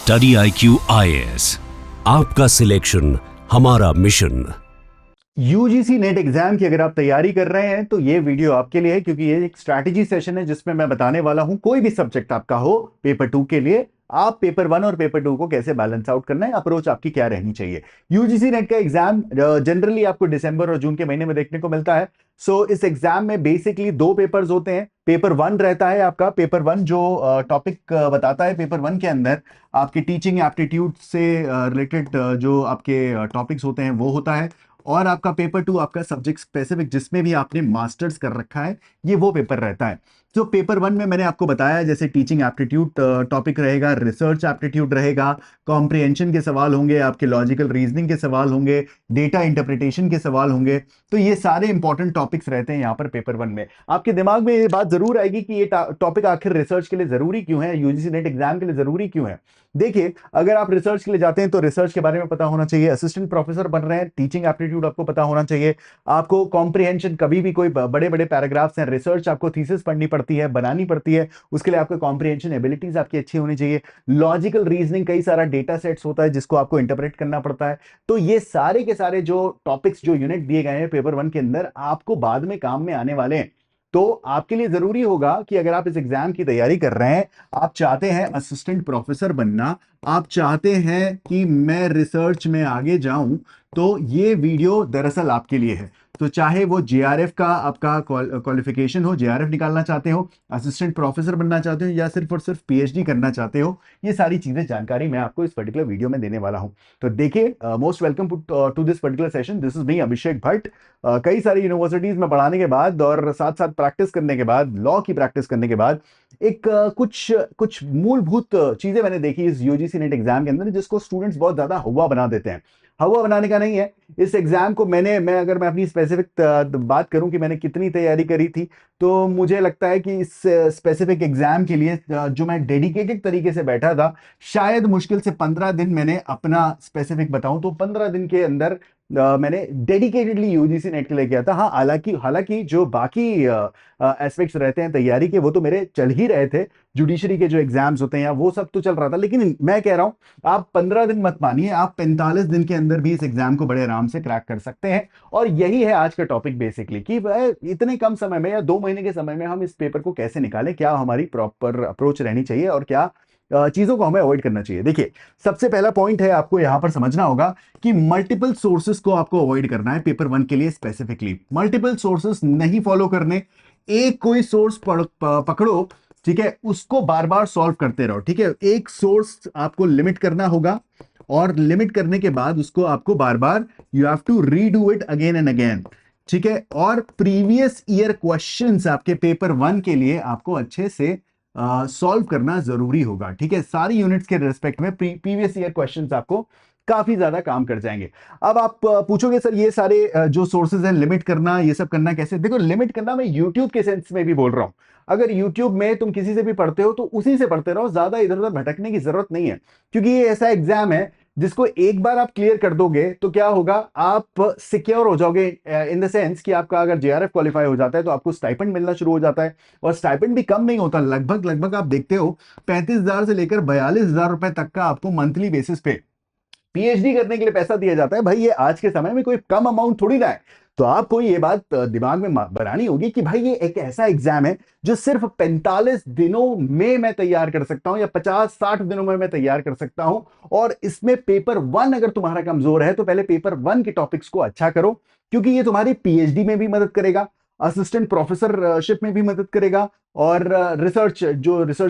Study IQ IAS, आपका selection हमारा mission. UGC net exam की अगर आप तैयारी कर रहे हैं तो ये वीडियो आपके लिए है, क्योंकि ये एक स्ट्रैटेजी सेशन है जिसमें मैं बताने वाला हूं कोई भी सब्जेक्ट आपका हो पेपर 2 के लिए आप पेपर 1 और पेपर 2 को कैसे बैलेंस आउट करना है, अप्रोच आपकी क्या रहनी चाहिए। यूजीसी नेट का एग्जाम जनरली आपको दिसंबर और जून के महीने में देखने को मिलता है। सो इस एग्जाम में बेसिकली दो पेपर्स होते हैं। पेपर 1 रहता है आपका, पेपर 1 जो टॉपिक बताता है, पेपर 1 के अंदर आपके टीचिंग एप्टीट्यूड से रिलेटेड जो आपके टॉपिक्स होते हैं वो होता है। और आपका पेपर 2 आपका सब्जेक्ट स्पेसिफिक जिसमें भी आपने मास्टर्स कर रखा है ये वो पेपर रहता है। तो पेपर 1 में मैंने आपको बताया जैसे टीचिंग एप्टीट्यूड टॉपिक रहेगा, रिसर्च एप्टीट्यूड रहेगा, कॉम्प्रिहेंशन के सवाल होंगे, आपके लॉजिकल रीजनिंग के सवाल होंगे, डेटा इंटरप्रिटेशन के सवाल होंगे। तो ये सारे इंपॉर्टेंट टॉपिक्स रहते हैं यहाँ पर पेपर 1 में। आपके दिमाग में ये बात जरूर आएगी कि ये टॉपिक आखिर रिसर्च के लिए जरूरी क्यों है, यूजीसी नेट एग्जाम के लिए जरूरी क्यों है। देखिए, अगर आप रिसर्च के लिए जाते हैं तो रिसर्च के बारे में पता होना चाहिए, असिस्टेंट प्रोफेसर बन रहे हैं टीचिंग एप्टीट्यूड आपको पता होना चाहिए, आपको कॉम्प्रिहेंशन, कभी भी कोई बड़े बड़े पैराग्राफ्स हैं, रिसर्च आपको थीसिस पढ़नी पड़ती है, बनानी पड़ती है, उसके लिए आपको कॉम्प्रिहेंशन एबिलिटीज आपकी अच्छी होनी चाहिए। लॉजिकल रीजनिंग, कई सारा डेटा सेट्स होता है जिसको आपको इंटरप्रेट करना पड़ता है। तो ये सारे के सारे जो टॉपिक्स, जो यूनिट दिए गए हैं पेपर 1 के अंदर, आपको बाद में काम में आने वाले हैं। तो आपके लिए जरूरी होगा कि अगर आप इस एग्जाम की तैयारी कर रहे हैं, आप चाहते हैं असिस्टेंट प्रोफेसर बनना, आप चाहते हैं कि मैं रिसर्च में आगे जाऊं, तो ये वीडियो दरअसल आपके लिए है। तो चाहे वो जेआरएफ का आपका क्वालिफिकेशन हो, जेआरएफ निकालना चाहते हो, असिस्टेंट प्रोफेसर बनना चाहते हो, या सिर्फ और सिर्फ पीएचडी करना चाहते हो, ये सारी चीजें जानकारी मैं आपको इस पर्टिकुलर वीडियो में देने वाला हूं। तो देखिए, most welcome to this particular session. This is me Abhishek Bhatt. कई सारी यूनिवर्सिटीज में पढ़ाने के बाद और साथ साथ प्रैक्टिस करने के बाद, लॉ की प्रैक्टिस करने के बाद, एक कुछ कुछ मूलभूत चीजें मैंने देखी इस यूजीसी नेट एग्जाम के अंदर जिसको स्टूडेंट्स बहुत ज्यादा हुआ बना देते हैं। हवा बनाने का नहीं है इस एग्जाम को। अगर मैं अपनी स्पेसिफिक बात करूं कि मैंने कितनी तैयारी करी थी, तो मुझे लगता है कि इस स्पेसिफिक एग्जाम के लिए जो मैं डेडिकेटेड तरीके से बैठा था, शायद मुश्किल से 15 दिन, मैंने अपना स्पेसिफिक बताऊं तो 15 दिन के अंदर मैंने डेडिकेटेडली यूजीसी नेट के लिए किया था। हाँ, हालांकि हालांकि जो बाकी एस्पेक्ट्स रहते हैं तैयारी के, वो तो मेरे चल ही रहे थे। जुडिशरी के जो एग्जाम्स होते हैं या वो सब तो चल रहा था, लेकिन मैं कह रहा हूं आप 15 दिन मत मानिए, आप 45 दिन के अंदर भी इस एग्जाम को बड़े आराम से क्रैक कर सकते हैं। और यही है आज का टॉपिक बेसिकली, कि इतने कम समय में या 2 महीने के समय में हम इस पेपर को कैसे निकालें, क्या हमारी प्रॉपर अप्रोच रहनी चाहिए और क्या चीजों को हमें अवॉइड करना चाहिए। देखिए, सबसे पहला पॉइंट है, आपको यहां पर समझना होगा कि मल्टीपल सोर्सेस को आपको अवॉइड करना है पेपर 1 के लिए स्पेसिफिकली। मल्टीपल सोर्सेस नहीं फॉलो करने, एक कोई सोर्स पकड़ो, ठीक है, उसको बार बार सॉल्व करते रहो। ठीक है, एक सोर्स आपको लिमिट करना होगा और लिमिट करने के बाद उसको आपको बार बार you have to redo it again and again. ठीक है, और प्रीवियस ईयर क्वेश्चंस आपके पेपर 1 के लिए आपको अच्छे से सॉल्व करना जरूरी होगा। ठीक है, सारी यूनिट्स के रिस्पेक्ट में प्रीवियस ईयर क्वेश्चंस आपको काफी ज्यादा काम कर जाएंगे। अब आप पूछोगे सर ये सारे जो सोर्सेज हैं, लिमिट करना, ये सब करना कैसे। देखो, लिमिट करना मैं यूट्यूब के सेंस में भी बोल रहा हूं। अगर यूट्यूब में तुम किसी से भी पढ़ते हो तो उसी से पढ़ते रहो, ज्यादा इधर उधर भटकने की जरूरत नहीं है, क्योंकि ये ऐसा एग्जाम है जिसको एक बार आप क्लियर कर दोगे तो क्या होगा, आप सिक्योर हो जाओगे इन द सेंस कि आपका अगर जेआरएफ क्वालिफाई हो जाता है तो आपको स्टाइपेंड मिलना शुरू हो जाता है। और स्टाइपेंड भी कम नहीं होता, लगभग लगभग आप देखते हो 35,000 से लेकर 42,000 रुपए तक का आपको मंथली बेसिस पे पीएचडी करने के लिए पैसा दिया जाता है। भाई, ये आज के समय में कोई कम अमाउंट थोड़ी ना है। तो आपको ये बात दिमाग में बनानी होगी कि भाई ये एक ऐसा एग्जाम है जो सिर्फ 45 दिनों में मैं तैयार कर सकता हूं, या 50-60 दिनों में मैं तैयार कर सकता हूं। और इसमें पेपर 1 अगर तुम्हारा कमजोर है तो पहले पेपर 1 के टॉपिक्स को अच्छा करो, क्योंकि ये तुम्हारी पीएचडी में भी मदद करेगा, असिस्टेंट प्रोफेसरशिप में भी मदद करेगा, और रिसर्च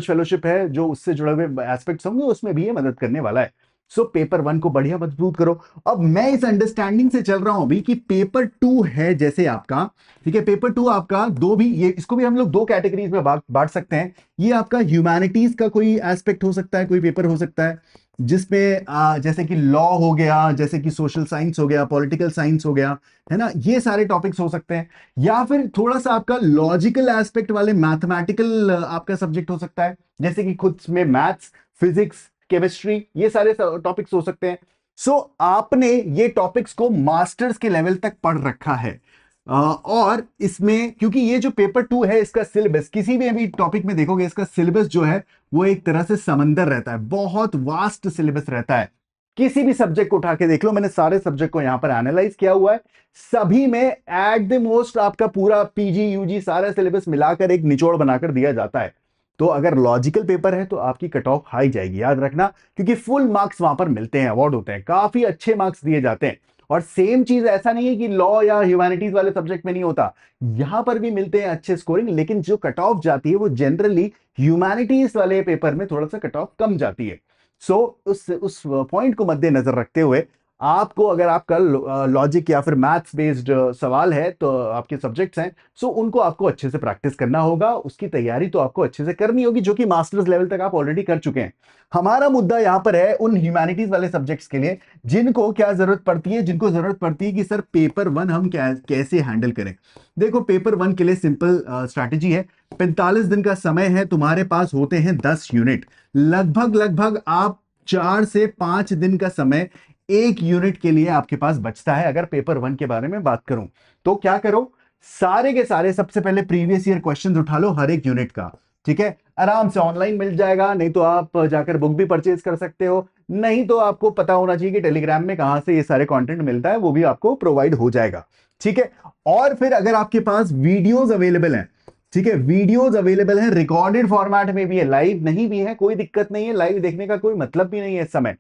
फेलोशिप है जो उससे जुड़े हुए एस्पेक्ट्स होंगे उसमें भी ये मदद करने वाला है। सो पेपर 1 को बढ़िया मजबूत करो। अब मैं इस अंडरस्टैंडिंग से चल रहा हूं अभी कि पेपर 2 है जैसे आपका, ठीक है, पेपर 2 आपका दो भी, ये इसको भी हम लोग दो कैटेगरीज में बांट सकते हैं। ये आपका ह्यूमैनिटीज का कोई एस्पेक्ट हो सकता है, कोई पेपर हो सकता है जिसमें जैसे कि लॉ हो गया, जैसे कि सोशल साइंस हो गया, पॉलिटिकल साइंस हो गया, है ना, ये सारे टॉपिक्स हो सकते हैं। या फिर थोड़ा सा आपका लॉजिकल एस्पेक्ट वाले मैथमेटिकल आपका सब्जेक्ट हो सकता है, जैसे कि खुद में मैथ्स, फिजिक्स, केमिस्ट्री, ये सारे टॉपिक्स हो सकते हैं। सो आपने ये टॉपिक्स को मास्टर्स के लेवल तक पढ़ रखा है, और इसमें क्योंकि ये जो पेपर 2 है इसका सिलेबस किसी भी अभी टॉपिक में देखोगे इसका सिलेबस जो है वो एक तरह से समंदर रहता है, बहुत वास्ट सिलेबस रहता है। किसी भी सब्जेक्ट को उठा के देख लो, मैंने सारे सब्जेक्ट को यहां पर एनालाइज किया हुआ है, सभी में एट द मोस्ट आपका पूरा पीजी यूजी सारा सिलेबस मिलाकर एक निचोड़ बनाकर दिया जाता है। तो अगर लॉजिकल पेपर है तो आपकी कट ऑफ हाई जाएगी, याद रखना, क्योंकि फुल मार्क्स वहां पर मिलते हैं, अवार्ड होते हैं, काफी अच्छे मार्क्स दिए जाते हैं। और सेम चीज ऐसा नहीं है कि लॉ या ह्यूमैनिटीज वाले सब्जेक्ट में नहीं होता, यहां पर भी मिलते हैं अच्छे स्कोरिंग, लेकिन जो कट ऑफ जाती है वो जनरली ह्यूमैनिटीज वाले पेपर में थोड़ा सा कट ऑफ कम जाती है। सो उस पॉइंट को मद्देनजर रखते हुए आपको, अगर आपका लॉजिक या फिर मैथ्स बेस्ड सवाल है तो आपके सब्जेक्ट्स हैं, सो उनको आपको अच्छे से प्रैक्टिस करना होगा, उसकी तैयारी तो आपको अच्छे से करनी होगी, जो कि मास्टर्स लेवल तक आप ऑलरेडी कर चुके हैं। हमारा मुद्दा यहां पर है उन ह्यूमैनिटीज वाले सब्जेक्ट्स के लिए जिनको क्या जरूरत पड़ती है, जिनको जरूरत पड़ती है कि सर पेपर 1 हम कैसे हैंडल करें। देखो पेपर 1 के लिए सिंपल स्ट्रैटेजी है, 45 दिन का समय है, तुम्हारे पास होते हैं 10 यूनिट, लगभग लगभग आप 4 से 5 दिन का समय एक यूनिट के लिए आपके पास बचता है। अगर पेपर 1 के बारे में बात करूं तो क्या करो, सारे के सारे सबसे पहले प्रीवियस ईयर क्वेश्चंस उठा लो हर एक यूनिट का, ठीक है, आराम से ऑनलाइन मिल जाएगा, नहीं तो आप जाकर बुक भी परचेज कर सकते हो, नहीं तो आपको पता होना चाहिए कि टेलीग्राम में कहां से ये सारे कंटेंट मिलता है, वो भी आपको प्रोवाइड हो जाएगा, ठीक है। और फिर अगर आपके पास वीडियोस अवेलेबल हैं, ठीक है, वीडियोस अवेलेबल है, रिकॉर्डेड फॉर्मेट में भी है, लाइव नहीं भी है, कोई दिक्कत नहीं है, लाइव देखने का कोई मतलब भी नहीं है इस समय।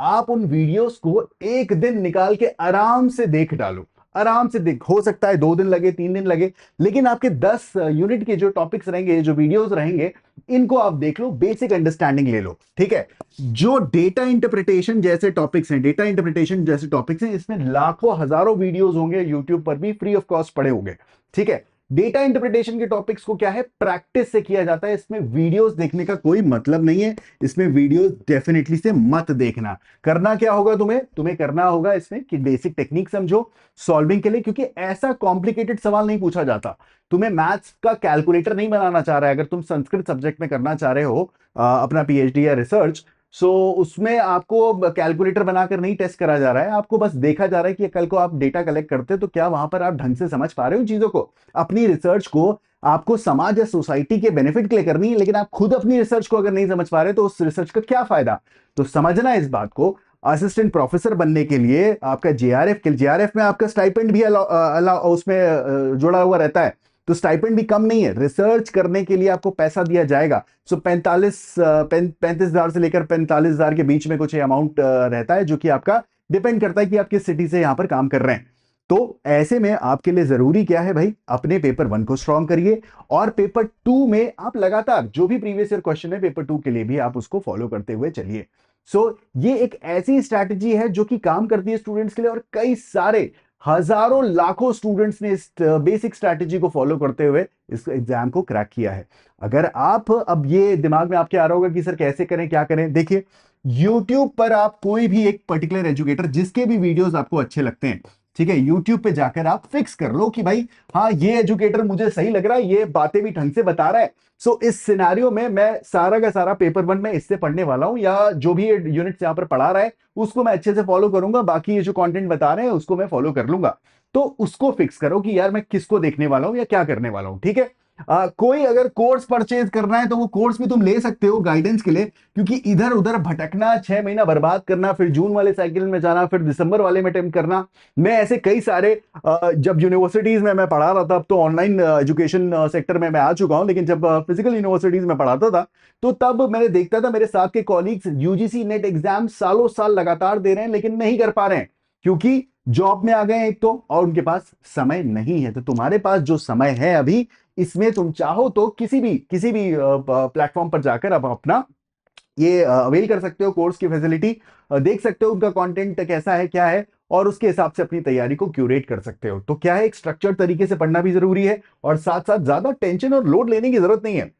आप उन वीडियोस को एक दिन निकाल के आराम से देख डालो, आराम से देख, हो सकता है 2 दिन लगे 3 दिन लगे, लेकिन आपके 10 यूनिट के जो टॉपिक्स रहेंगे, जो वीडियोस रहेंगे, इनको आप देख लो, बेसिक अंडरस्टैंडिंग ले लो, ठीक है। जो डेटा इंटरप्रिटेशन जैसे टॉपिक्स हैं, डेटा इंटरप्रिटेशन जैसे टॉपिक्स हैं, इसमें लाखों हजारों वीडियोस होंगे, यूट्यूब पर भी फ्री ऑफ कॉस्ट पड़े होंगे, ठीक है। डेटा इंटरप्रिटेशन के टॉपिक्स को क्या है, प्रैक्टिस से किया जाता है, इसमें वीडियोस देखने का कोई मतलब नहीं है, इसमें वीडियोस डेफिनेटली से मत देखना। करना क्या होगा तुम्हें करना होगा इसमें कि बेसिक टेक्निक समझो सॉल्विंग के लिए, क्योंकि ऐसा कॉम्प्लिकेटेड सवाल नहीं पूछा जाता। तुम्हें मैथ्स का कैलकुलेटर नहीं बनाना चाह रहा है, अगर तुम संस्कृत सब्जेक्ट में करना चाह रहे हो अपना पीएचडी या रिसर्च, सो उसमें आपको कैलकुलेटर बनाकर नहीं टेस्ट करा जा रहा है, आपको बस देखा जा रहा है कि कल को आप डेटा कलेक्ट करते हो तो क्या वहां पर आप ढंग से समझ पा रहे हो चीजों को। अपनी रिसर्च को आपको समाज या सोसाइटी के बेनिफिट के लिए करनी है, लेकिन आप खुद अपनी रिसर्च को अगर नहीं समझ पा रहे तो उस रिसर्च का क्या फायदा। तो समझना इस बात को, असिस्टेंट प्रोफेसर बनने के लिए आपका जेआरएफ में आपका स्टाइपेंड भी उसमें जुड़ा हुआ रहता है, तो स्टाइपेंड भी कम नहीं है, रिसर्च करने के लिए आपको पैसा दिया जाएगा। सो 35,000 से लेकर 45,000 के बीच में कुछ अमाउंट रहता है, जो कि आपका डिपेंड करता है कि आप किस सिटी से यहां पर काम कर रहे हैं। तो ऐसे में आपके लिए जरूरी क्या है भाई, अपने पेपर 1 को स्ट्रॉन्ग करिए, और पेपर 2 में आप लगातार जो भी प्रीवियस ईयर क्वेश्चन है पेपर 2 के लिए भी आप उसको फॉलो करते हुए चलिए। ये एक ऐसी स्ट्रैटेजी है जो कि काम करती है स्टूडेंट्स के लिए, और कई सारे हजारों लाखों स्टूडेंट्स ने इस बेसिक स्ट्रैटेजी को फॉलो करते हुए इस एग्जाम को क्रैक किया है। अगर आप, अब ये दिमाग में आपके आ रहा होगा कि सर कैसे करें क्या करें, देखिए YouTube पर आप कोई भी एक पर्टिकुलर एजुकेटर जिसके भी वीडियोस आपको अच्छे लगते हैं, ठीक है, YouTube पे जाकर आप फिक्स कर लो कि भाई हाँ ये एजुकेटर मुझे सही लग रहा है, ये बातें भी ढंग से बता रहा है। इस सिनेरियो में मैं सारा का सारा पेपर 1 में इससे पढ़ने वाला हूं, या जो भी यूनिट यहां पर पढ़ा रहा है उसको मैं अच्छे से फॉलो करूंगा, बाकी ये जो कंटेंट बता रहे हैं उसको मैं फॉलो कर लूंगा। तो उसको फिक्स करो कि यार मैं किसको देखने वाला हूं या क्या करने वाला हूं, ठीक है। कोई अगर कोर्स परचेज करना है तो वो कोर्स भी तुम ले सकते हो गाइडेंस के लिए, क्योंकि इधर उधर भटकना, 6 महीना बर्बाद करना, फिर जून वाले साइकिल में जाना, फिर दिसंबर वाले में अटेम्प्ट करना। मैं ऐसे कई सारे, जब यूनिवर्सिटीज में मैं पढ़ा रहा था, अब तो ऑनलाइन एजुकेशन सेक्टर में मैं आ चुका हूं, लेकिन जब फिजिकल यूनिवर्सिटीज में पढ़ाता था तो तब मैंने देखता था मेरे साथ के कॉलीग्स यूजीसी नेट एग्जाम सालों साल लगातार दे रहे हैं लेकिन नहीं कर पा रहे हैं, क्योंकि जॉब में आ गए एक तो, और उनके पास समय नहीं है। तो तुम्हारे पास जो समय है अभी, इसमें तुम चाहो तो किसी भी प्लेटफॉर्म पर जाकर अब अपना ये अवेल कर सकते हो, कोर्स की फैसिलिटी देख सकते हो, उनका कंटेंट कैसा है क्या है, और उसके हिसाब से अपनी तैयारी को क्यूरेट कर सकते हो। तो क्या है, एक स्ट्रक्चर्ड तरीके से पढ़ना भी जरूरी है, और साथ साथ ज्यादा टेंशन और लोड लेने की जरूरत नहीं है।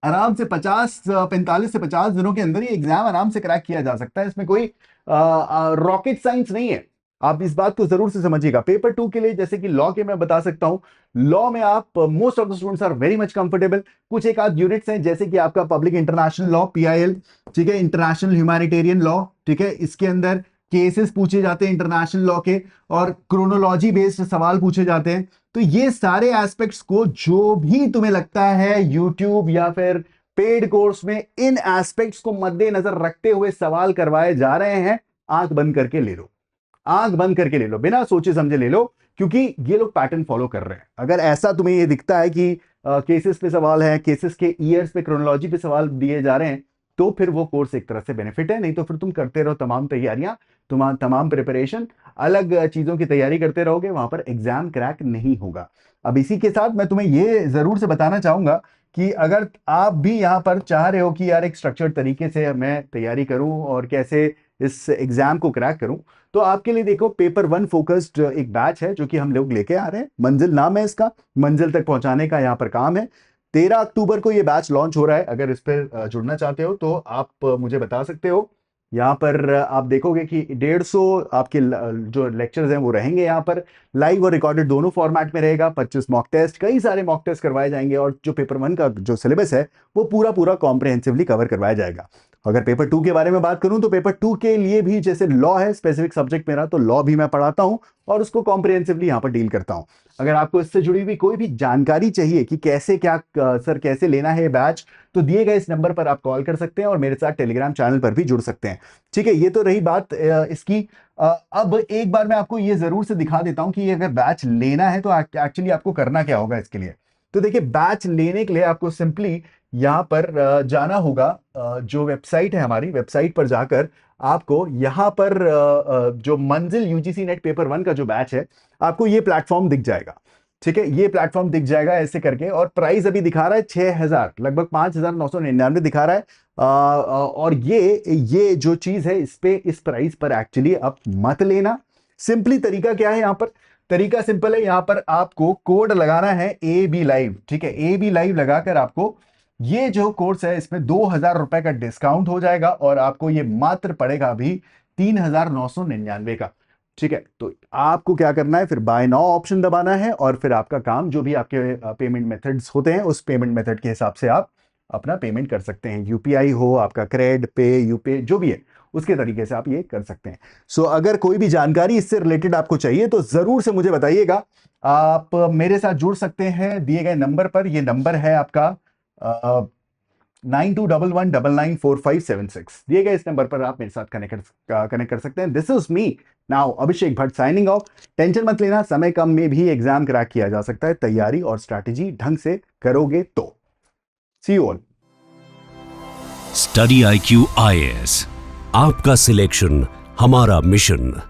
आराम से 45 से 50 दिनों के अंदर ही एग्जाम आराम से क्रैक किया जा सकता है, इसमें कोई रॉकेट साइंस नहीं है। आप इस बात को जरूर से समझिएगा। पेपर 2 के लिए जैसे कि लॉ के मैं बता सकता हूं, लॉ में आप most of the students are very much comfortable. कुछ एक आध यूनिट्स हैं जैसे कि आपका पब्लिक इंटरनेशनल लॉ, PIL, ठीक है, इंटरनेशनल ह्यूमैनिटेरियन लॉ, ठीक है, इसके अंदर केसेस पूछे जाते हैं इंटरनेशनल लॉ के, और क्रोनोलॉजी बेस्ड सवाल पूछे जाते हैं। तो ये सारे एस्पेक्ट्स को जो भी तुम्हें लगता है यूट्यूब या फिर पेड कोर्स में इन एस्पेक्ट्स को मद्देनजर रखते हुए सवाल करवाए जा रहे हैं, आंख बंद करके ले लो, आंख बंद करके ले लो, बिना सोचे समझे ले लो, क्योंकि ये लोग पैटर्न फॉलो कर रहे हैं। अगर ऐसा तुम्हें ये दिखता है कि केसेस पे सवाल है, केसेस के ईयर्स पे, क्रोनोलॉजी पे सवाल दिए जा रहे हैं, तो फिर वो कोर्स एक तरह से बेनिफिट है। नहीं तो फिर तुम करते रहो तमाम तैयारियां, तमाम प्रिपरेशन, अलग चीजों की तैयारी करते रहोगे, वहां पर एग्जाम क्रैक नहीं होगा। अब इसी के साथ मैं तुम्हें ये जरूर से बताना चाहूंगा कि अगर आप भी यहां पर चाह रहे हो कि यार एक स्ट्रक्चर्ड तरीके से मैं तैयारी करूं और कैसे इस एग्जाम को क्रैक करूं, तो आपके लिए देखो पेपर 1 फोकस्ड एक बैच है जो कि हम लोग लेके आ रहे हैं। मंजिल नाम है इसका, मंजिल तक पहुंचाने का यहाँ पर काम है। 13 अक्टूबर को ये बैच लॉन्च हो रहा है। अगर इस पर जुड़ना चाहते हो तो आप मुझे बता सकते हो। यहाँ पर आप देखोगे कि 150 आपके जो लेक्चर्स हैं वो रहेंगे यहाँ पर, लाइव और रिकॉर्डेड दोनों फॉर्मेट में रहेगा। 25 मॉक टेस्ट, कई सारे मॉक टेस्ट करवाए जाएंगे, और जो पेपर 1 का जो सिलेबस है वो पूरा कॉम्प्रिहेंसिवली कवर करवाया जाएगा। अगर पेपर 2 के बारे में बात करूं तो पेपर 2 के लिए भी जैसे लॉ है स्पेसिफिक सब्जेक्ट मेरा, तो लॉ भी मैं पढ़ाता हूं और उसको कॉम्प्रिहेंसिवली यहां पर डील करता हूं। अगर आपको इससे जुड़ी हुई कोई भी जानकारी चाहिए कि कैसे क्या सर कैसे लेना है बैच, तो दिए गए इस नंबर पर आप कॉल कर सकते हैं और मेरे साथ टेलीग्राम चैनल पर भी जुड़ सकते हैं। ठीक है, ये तो रही बात इसकी। अब एक बार मैं आपको ये जरूर से दिखा देता हूं कि अगर बैच लेना है तो एक्चुअली आपको करना क्या होगा इसके लिए। तो देखिए, बैच लेने के लिए आपको सिंपली यहां पर जाना होगा, जो वेबसाइट है हमारी, वेबसाइट पर जाकर आपको यहां पर जो मंजिल यूजीसी नेट पेपर 1 का जो बैच है, आपको ये प्लेटफॉर्म दिख जाएगा। ठीक है, ये प्लेटफॉर्म दिख जाएगा ऐसे करके, और प्राइस अभी दिखा रहा है 6000, लगभग 5999 दिखा रहा है। और ये जो चीज है इस पे, इस प्राइस पर एक्चुअली आप मत लेना। सिंपली तरीका क्या है यहाँ पर, तरीका सिंपल है। यहाँ पर आपको कोड लगाना है AB लाइव। ठीक है, AB लाइव लगाकर आपको ये जो कोर्स है इसमें 2000 रुपए का डिस्काउंट हो जाएगा, और आपको ये मात्र पड़ेगा भी 3999 का। ठीक है, तो आपको क्या करना है, फिर बाय नाउ ऑप्शन दबाना है, और फिर आपका काम जो भी आपके पेमेंट मेथड्स होते हैं उस पेमेंट मेथड के हिसाब से आप अपना पेमेंट कर सकते हैं। UPI हो, आपका क्रेड पे, यूपे जो भी है उसके तरीके से आप ये कर सकते हैं। सो अगर कोई भी जानकारी इससे रिलेटेड आपको चाहिए तो जरूर से मुझे बताइएगा। आप मेरे साथ जुड़ सकते हैं दिए गए नंबर पर। ये नंबर है आपका 9211994576। दिए गए इस नंबर पर आप मेरे साथ कनेक्ट कर सकते हैं। This is me now, Abhishek Bhatt signing off. Tension मत लेना, समय कम में भी एग्जाम क्रैक किया जा सकता है, तैयारी और स्ट्रैटेजी ढंग से करोगे तो। See you all. Study IQ IAS, आपका सिलेक्शन हमारा मिशन।